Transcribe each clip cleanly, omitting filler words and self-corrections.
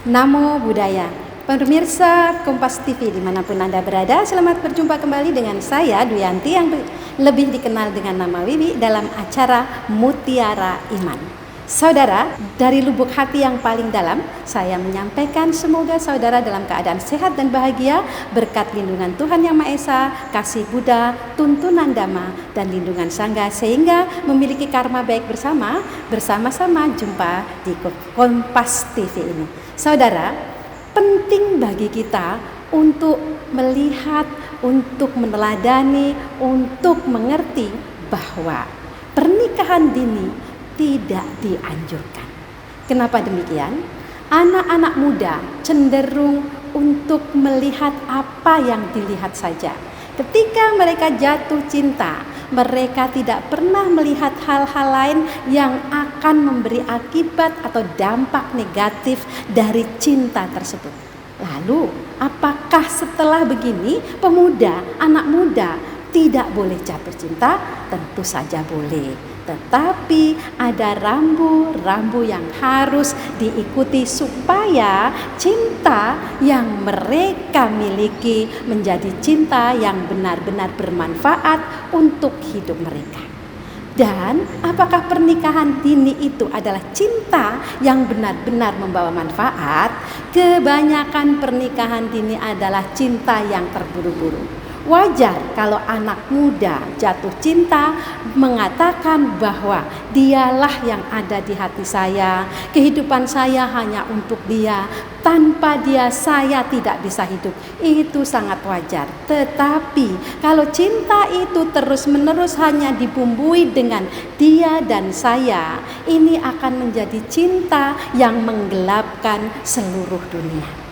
Namo Buddhaya. Pemirsa Kompas TV dimanapun Anda berada, selamat berjumpa kembali dengan saya Duyanti yang lebih dikenal dengan nama Wiwi dalam acara Mutiara Iman. Saudara, dari lubuk hati yang paling dalam, saya menyampaikan semoga saudara dalam keadaan sehat dan bahagia berkat lindungan Tuhan Yang Maha Esa, kasih Buddha, tuntunan Dhamma, dan lindungan Sangha sehingga memiliki karma baik bersama-sama jumpa di Kompas TV ini. Saudara, penting bagi kita untuk melihat, untuk meneladani, untuk mengerti bahwa pernikahan dini tidak dianjurkan. Kenapa demikian? Anak-anak muda cenderung untuk melihat apa yang dilihat saja. Ketika mereka jatuh cinta, mereka tidak pernah melihat hal-hal lain yang akan memberi akibat atau dampak negatif dari cinta tersebut. Lalu, apakah setelah begini pemuda, anak muda tidak boleh jatuh cinta? Tentu saja boleh. Tetapi ada rambu-rambu yang harus diikuti supaya cinta yang mereka miliki menjadi cinta yang benar-benar bermanfaat untuk hidup mereka. Dan apakah pernikahan dini itu adalah cinta yang benar-benar membawa manfaat? Kebanyakan pernikahan dini adalah cinta yang terburu-buru. Wajar kalau anak muda jatuh cinta mengatakan bahwa dialah yang ada di hati saya, kehidupan saya hanya untuk dia, tanpa dia saya tidak bisa hidup. Itu sangat wajar. Tetapi kalau cinta itu terus-menerus hanya dibumbui dengan dia dan saya, ini akan menjadi cinta yang menggelapkan seluruh dunia.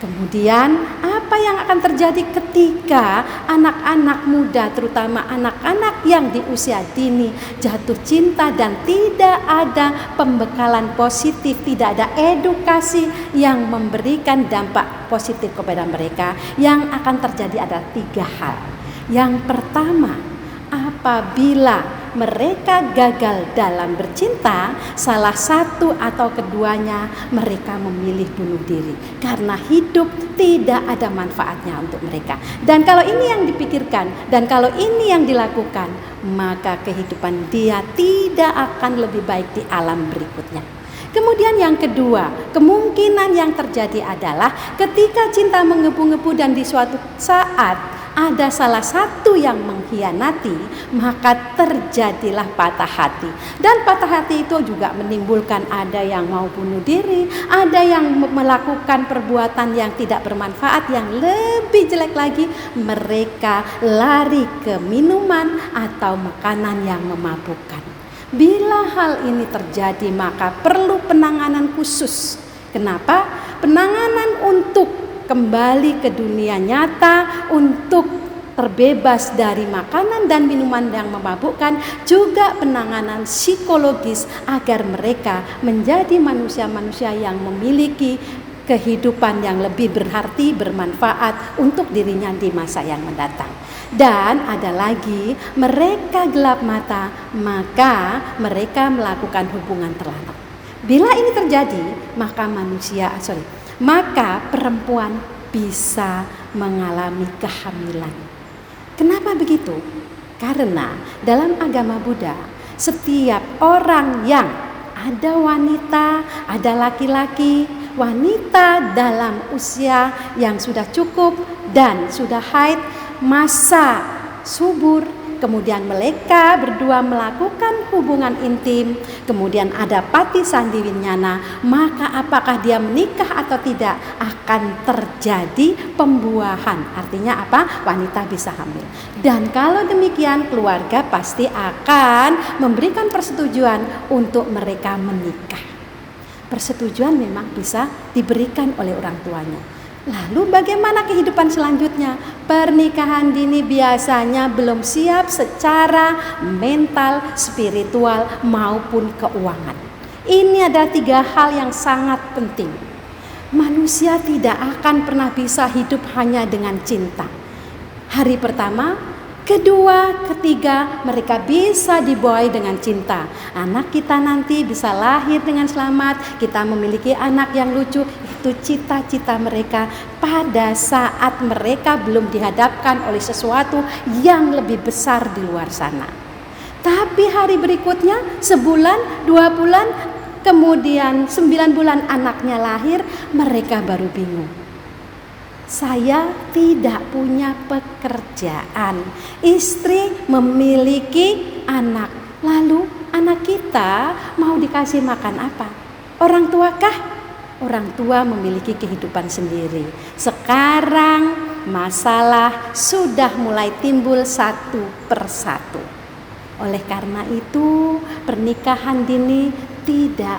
Kemudian apa yang akan terjadi ketika anak-anak muda, terutama anak-anak yang di usia dini jatuh cinta dan tidak ada pembekalan positif, tidak ada edukasi yang memberikan dampak positif kepada mereka? Yang akan terjadi ada 3 hal. Yang pertama, apabila mereka gagal dalam bercinta, salah satu atau keduanya mereka memilih bunuh diri karena hidup tidak ada manfaatnya untuk mereka. Dan kalau ini yang dipikirkan dan kalau ini yang dilakukan, maka kehidupan dia tidak akan lebih baik di alam berikutnya. Kemudian yang kedua, kemungkinan yang terjadi adalah ketika cinta menggebu-gebu dan di suatu saat ada salah satu yang mengkhianati, maka terjadilah patah hati. Dan patah hati itu juga menimbulkan ada yang mau bunuh diri, ada yang melakukan perbuatan yang tidak bermanfaat, yang lebih jelek lagi mereka lari ke minuman atau makanan yang memabukkan. Bila hal ini terjadi maka perlu penanganan khusus. Kenapa? Penanganan untuk kembali ke dunia nyata, untuk terbebas dari makanan dan minuman yang memabukkan, juga penanganan psikologis agar mereka menjadi manusia-manusia yang memiliki kehidupan yang lebih berarti, bermanfaat untuk dirinya di masa yang mendatang. Dan ada lagi, mereka gelap mata, maka mereka melakukan hubungan terlarang. Bila ini terjadi, maka perempuan bisa mengalami kehamilan. Kenapa begitu? Karena dalam agama Buddha, setiap orang yang ada wanita, ada laki-laki, wanita dalam usia yang sudah cukup dan sudah haid, masa subur, kemudian mereka berdua melakukan hubungan intim, kemudian ada pati sandi winyana, maka apakah dia menikah atau tidak akan terjadi pembuahan. Artinya apa? Wanita bisa hamil. Dan kalau demikian keluarga pasti akan memberikan persetujuan untuk mereka menikah. Persetujuan memang bisa diberikan oleh orang tuanya. Lalu bagaimana kehidupan selanjutnya? Pernikahan dini biasanya belum siap secara mental, spiritual maupun keuangan. Ini adalah 3 hal yang sangat penting. Manusia tidak akan pernah bisa hidup hanya dengan cinta. Hari pertama Kedua, ketiga, mereka bisa dibuai dengan cinta. Anak kita nanti bisa lahir dengan selamat, kita memiliki anak yang lucu. Itu cita-cita mereka pada saat mereka belum dihadapkan oleh sesuatu yang lebih besar di luar sana. Tapi hari berikutnya, sebulan, 2 bulan, kemudian 9 bulan anaknya lahir, mereka baru bingung. Saya tidak punya pekerjaan. Istri memiliki anak. Lalu anak kita mau dikasih makan apa? Orang tuakah? Orang tua memiliki kehidupan sendiri. Sekarang masalah sudah mulai timbul satu persatu. Oleh karena itu pernikahan dini tidak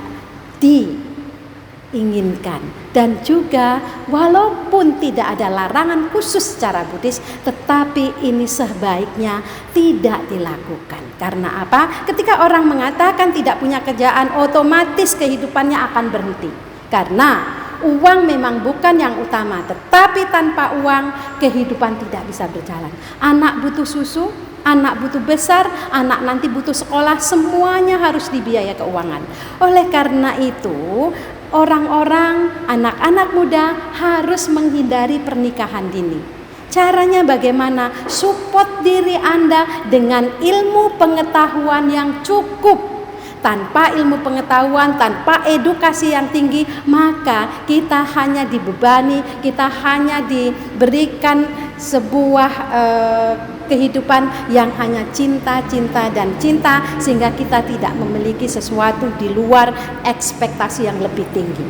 diinginkan. Dan juga walaupun tidak ada larangan khusus secara Buddhis, tetapi ini sebaiknya tidak dilakukan. Karena apa? Ketika orang mengatakan tidak punya kerjaan, otomatis kehidupannya akan berhenti. Karena uang memang bukan yang utama, tetapi tanpa uang kehidupan tidak bisa berjalan. Anak butuh susu, anak butuh besar, anak nanti butuh sekolah, semuanya harus dibiayai keuangan. Oleh karena itu, orang-orang, anak-anak muda harus menghindari pernikahan dini. Caranya bagaimana? Support diri Anda dengan ilmu pengetahuan yang cukup. Tanpa ilmu pengetahuan, tanpa edukasi yang tinggi, maka kita hanya dibebani, kita hanya diberikan sebuah kehidupan yang hanya cinta, cinta, dan cinta, sehingga kita tidak memiliki sesuatu di luar ekspektasi yang lebih tinggi.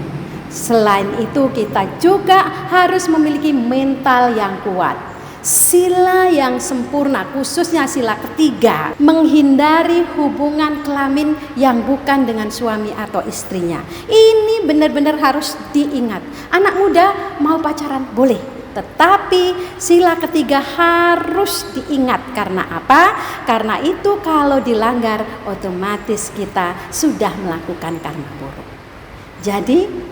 Selain itu, kita juga harus memiliki mental yang kuat. Sila yang sempurna, khususnya sila ketiga, menghindari hubungan kelamin yang bukan dengan suami atau istrinya. Ini benar-benar harus diingat. Anak muda mau pacaran boleh, tetapi sila ketiga harus diingat. Karena apa? Karena itu kalau dilanggar, otomatis kita sudah melakukan karma buruk. Jadi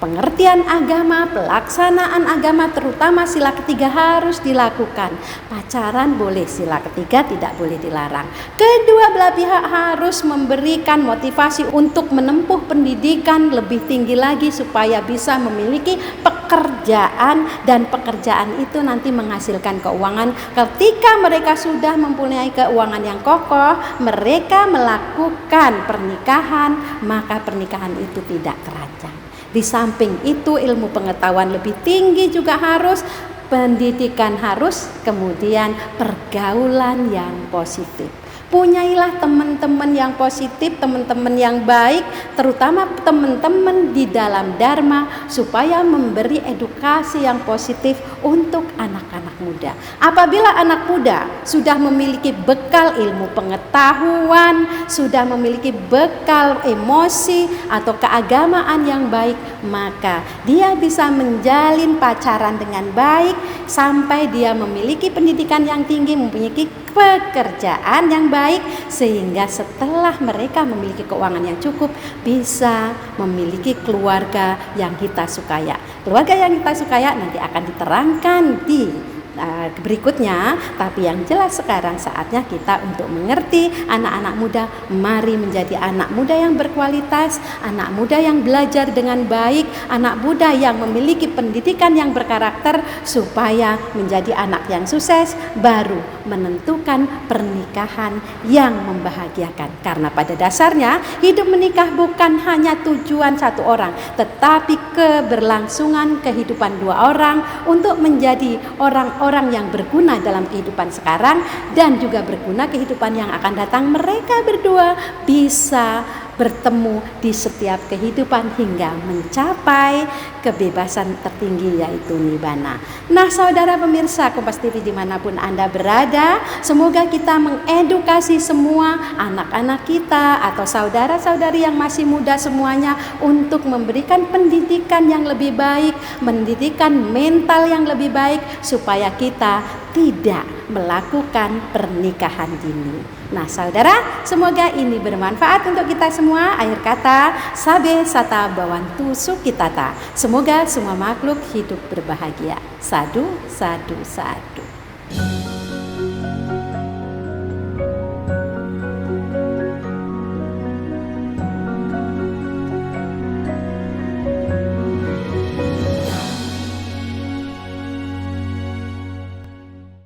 pengertian agama, pelaksanaan agama, terutama sila ketiga harus dilakukan. Pacaran boleh, sila ketiga tidak boleh dilarang. Kedua belah pihak harus memberikan motivasi untuk menempuh pendidikan lebih tinggi lagi supaya bisa memiliki pekerjaan, dan pekerjaan itu nanti menghasilkan keuangan. Ketika mereka sudah mempunyai keuangan yang kokoh, mereka melakukan pernikahan, maka pernikahan itu tidak terancam. Di samping itu ilmu pengetahuan lebih tinggi juga harus, pendidikan harus, kemudian pergaulan yang positif. Punyailah teman-teman yang positif, teman-teman yang baik, terutama teman-teman di dalam Dharma, supaya memberi edukasi yang positif untuk anak-anak muda. Apabila anak muda sudah memiliki bekal ilmu pengetahuan, sudah memiliki bekal emosi atau keagamaan yang baik, maka dia bisa menjalin pacaran dengan baik sampai dia memiliki pendidikan yang tinggi, memiliki pekerjaan yang baik, sehingga setelah mereka memiliki keuangan yang cukup, bisa memiliki keluarga yang kita sukaya. Keluarga yang kita sukaya nanti akan diterangkan di berikutnya, tapi yang jelas sekarang saatnya kita untuk mengerti anak-anak muda. Mari menjadi anak muda yang berkualitas, anak muda yang belajar dengan baik, anak muda yang memiliki pendidikan yang berkarakter, supaya menjadi anak yang sukses, baru menentukan pernikahan yang membahagiakan. Karena pada dasarnya hidup menikah bukan hanya tujuan satu orang, tetapi keberlangsungan kehidupan dua orang untuk menjadi orang-orang yang berguna dalam kehidupan sekarang dan juga berguna kehidupan yang akan datang. Mereka berdua bisa bertemu di setiap kehidupan hingga mencapai kebebasan tertinggi, yaitu Nibbana. Nah, saudara pemirsa Kompas TV dimanapun Anda berada, semoga kita mengedukasi semua anak-anak kita atau saudara-saudari yang masih muda semuanya untuk memberikan pendidikan yang lebih baik, pendidikan mental yang lebih baik, supaya kita tidak melakukan pernikahan dini. Nah, saudara, semoga ini bermanfaat untuk kita semua. Akhir kata, sabe sata bawantu sukitata. Semoga semua makhluk hidup berbahagia. Sadu, sadu, sadu.